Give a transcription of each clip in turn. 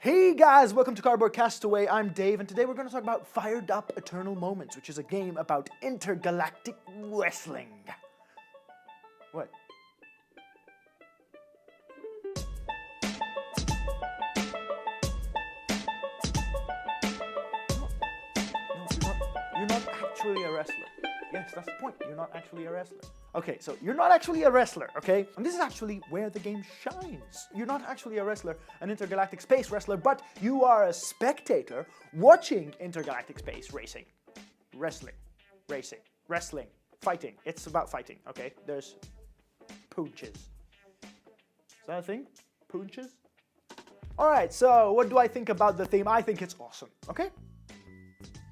Hey guys, welcome to Cardboard Castaway. I'm Dave, and today we're going to talk about Fired Up Eternal Moments, which is a game about intergalactic wrestling. What? No, you're not actually a wrestler. Yes, that's the point. You're not actually a wrestler. Okay, so you're not actually a wrestler, okay? And this is actually where the game shines. You're not actually a wrestler, an intergalactic space wrestler, but you are a spectator watching intergalactic space racing. Wrestling, fighting. It's about fighting, okay? There's pooches. Is that a thing? Pooches? Alright, so what do I think about the theme? I think it's awesome, okay?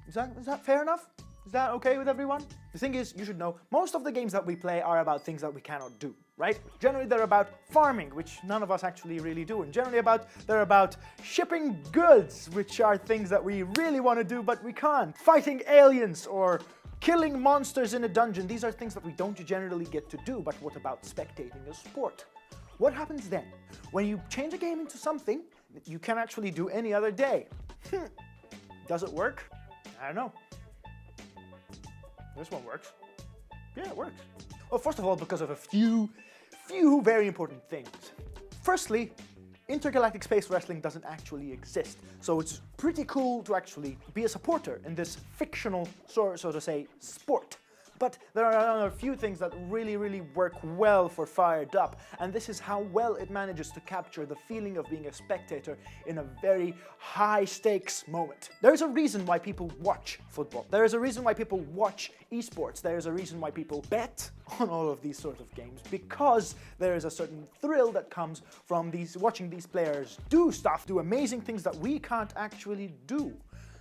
Is that fair enough? Is that okay with everyone? The thing is, you should know, most of the games that we play are about things that we cannot do, right? Generally they're about farming, which none of us actually really do, and generally they're about shipping goods, which are things that we really want to do but we can't. Fighting aliens or killing monsters in a dungeon, these are things that we don't generally get to do, but what about spectating a sport? What happens then? When you change a game into something that you can actually do any other day? Does it work? I don't know. This one works. Yeah, it works. Well, first of all, because of a few very important things. Firstly, intergalactic space wrestling doesn't actually exist. So it's pretty cool to actually be a supporter in this fictional, so to say, sport. But there are a few things that really work well for Fired Up, and this is how well it manages to capture the feeling of being a spectator in a very high-stakes moment. There's a reason why people watch football. There is a reason why people watch esports. There is a reason why people bet on all of these sorts of games, because there is a certain thrill that comes from watching these players do amazing things that we can't actually do.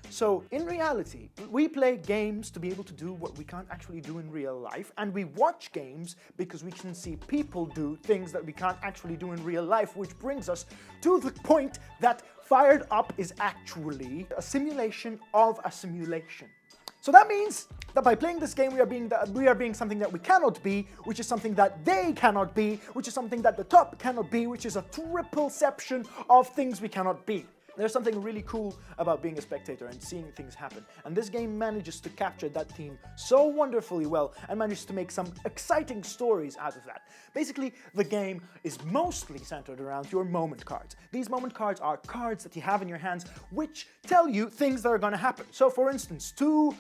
So, in reality, we play games to be able to do what we can't actually do in real life, and we watch games because we can see people do things that we can't actually do in real life, which brings us to the point that Fired Up is actually a simulation of a simulation. So that means that by playing this game, we are being something that we cannot be, which is something that they cannot be, which is something that the top cannot be, which is a tripleception of things we cannot be. There's something really cool about being a spectator and seeing things happen, and this game manages to capture that theme so wonderfully well and manages to make some exciting stories out of that. Basically, the game is mostly centered around your moment cards. These moment cards are cards that you have in your hands which tell you things that are going to happen. So for instance, two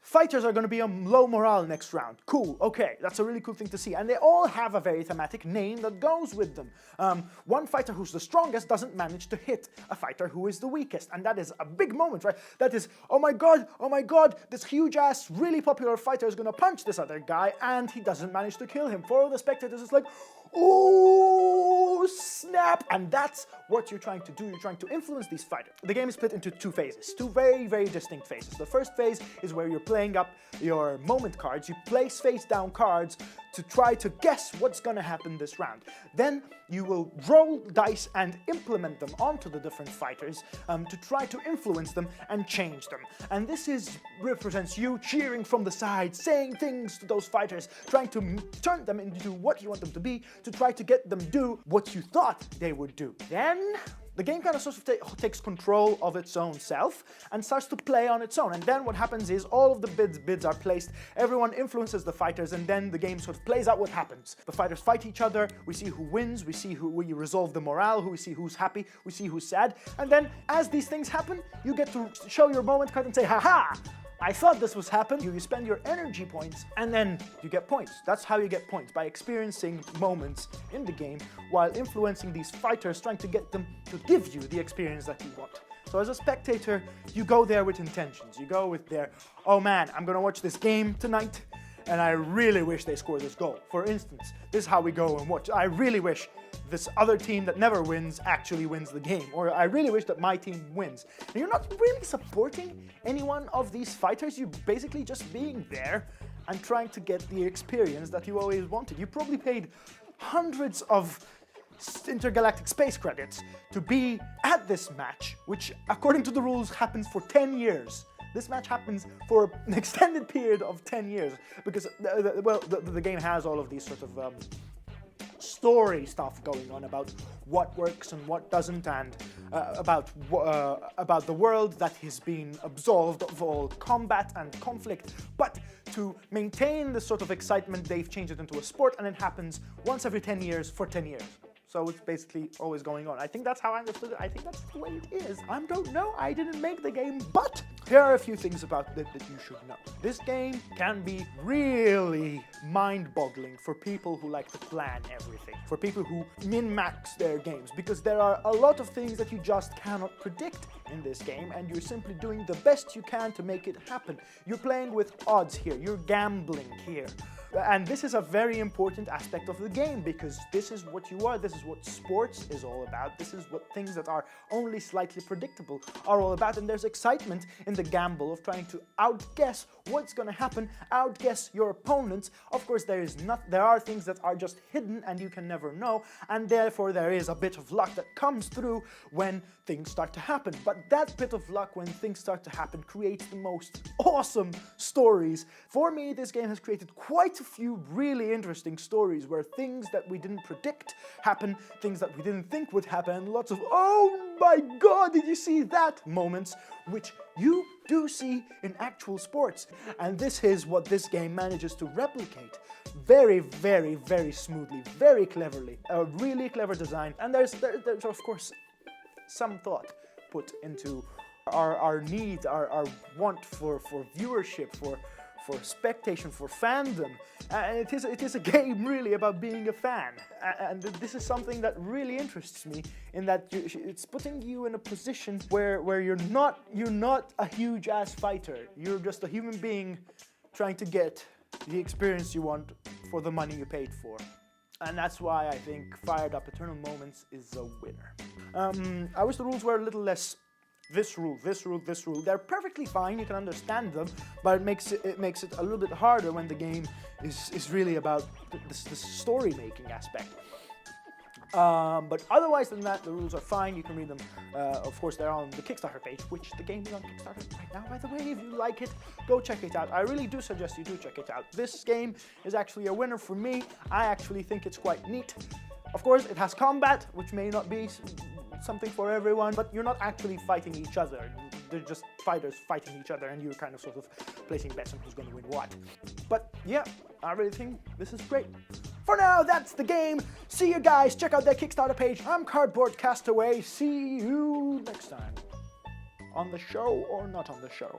fighters are going to be on low morale next round. Cool, okay, that's a really cool thing to see. And they all have a very thematic name that goes with them. One fighter who's the strongest doesn't manage to hit a fighter who is the weakest. And that is a big moment, right? That is, oh my god, this huge-ass, really popular fighter is going to punch this other guy, and he doesn't manage to kill him. For all the spectators, it's like, ooh, snap! And that's what you're trying to do. You're trying to influence these fighters. The game is split into two phases, two very distinct phases. The first phase is where you're playing up your moment cards. You place face-down cards to try to guess what's going to happen this round. Then you will roll dice and implement them onto the different fighters to try to influence them and change them. And this represents you cheering from the side, saying things to those fighters, trying to turn them into what you want them to be, to try to get them do what you thought they would do. Then the game kind of sort of takes control of its own self and starts to play on its own. And then what happens is all of the bids are placed, everyone influences the fighters, and then the game sort of plays out what happens. The fighters fight each other, we see who wins, we see we resolve the morale, we see who's happy, we see who's sad. And then as these things happen, you get to show your moment card and say, haha! I thought this was happening. You spend your energy points, and then you get points. That's how you get points, by experiencing moments in the game while influencing these fighters, trying to get them to give you the experience that you want. So as a spectator, you go there with intentions. You go with oh man, I'm gonna watch this game tonight, and I really wish they score this goal. For instance, this is how we go and watch. I really wish this other team that never wins actually wins the game, or I really wish that my team wins. And you're not really supporting any one of these fighters, you're basically just being there and trying to get the experience that you always wanted. You probably paid hundreds of intergalactic space credits to be at this match, which according to the rules happens for 10 years. This match happens for an extended period of 10 years because, the game has all of these sort of story stuff going on about what works and what doesn't, and about the world that has been absolved of all combat and conflict. But to maintain the sort of excitement, they've changed it into a sport, and it happens once every 10 years for 10 years. So it's basically always going on. I think that's how I understood it. I think that's the way it is. I don't know. I didn't make the game, but here are a few things about it that you should know. This game can be really mind-boggling for people who like to plan everything, for people who min-max their games, because there are a lot of things that you just cannot predict in this game, and you're simply doing the best you can to make it happen. You're playing with odds here. You're gambling here. And this is a very important aspect of the game, because this is what you are, this is what sports is all about, this is what things that are only slightly predictable are all about, and there's excitement in the gamble of trying to outguess what's going to happen, outguess your opponents. Of course, there are things that are just hidden and you can never know, and therefore there is a bit of luck that comes through when things start to happen. But that bit of luck when things start to happen creates the most awesome stories. For me, this game has created quite a few really interesting stories where things that we didn't predict happen, things that we didn't think would happen, and lots of "oh my god, did you see that?" moments, which you do see in actual sports. And this is what this game manages to replicate very, very, very smoothly, very cleverly. A really clever design, and there's of course some thought put into our need, our want for viewership, for spectation, for fandom. And it is a game really about being a fan. And this is something that really interests me, in that it's putting you in a position where you're not a huge ass fighter. You're just a human being trying to get the experience you want for the money you paid for. And that's why I think Fired Up Eternal Moments is a winner. I wish the rules were a little less this rule, this rule, this rule. They're perfectly fine, you can understand them, but it makes it a little bit harder when the game is really about the story-making aspect. But otherwise than that, the rules are fine, you can read them. Of course, they're on the Kickstarter page, which the game is on Kickstarter right now, by the way. If you like it, go check it out. I really do suggest you do check it out. This game is actually a winner for me. I actually think it's quite neat. Of course, it has combat, which may not be something for everyone, but you're not actually fighting each other. They're just fighters fighting each other, and you're kind of sort of placing bets on who's going to win what. But yeah, I really think this is great. For now, that's the game. See you guys. Check out their Kickstarter page. I'm Cardboard Castaway. See you next time. On the show or not on the show.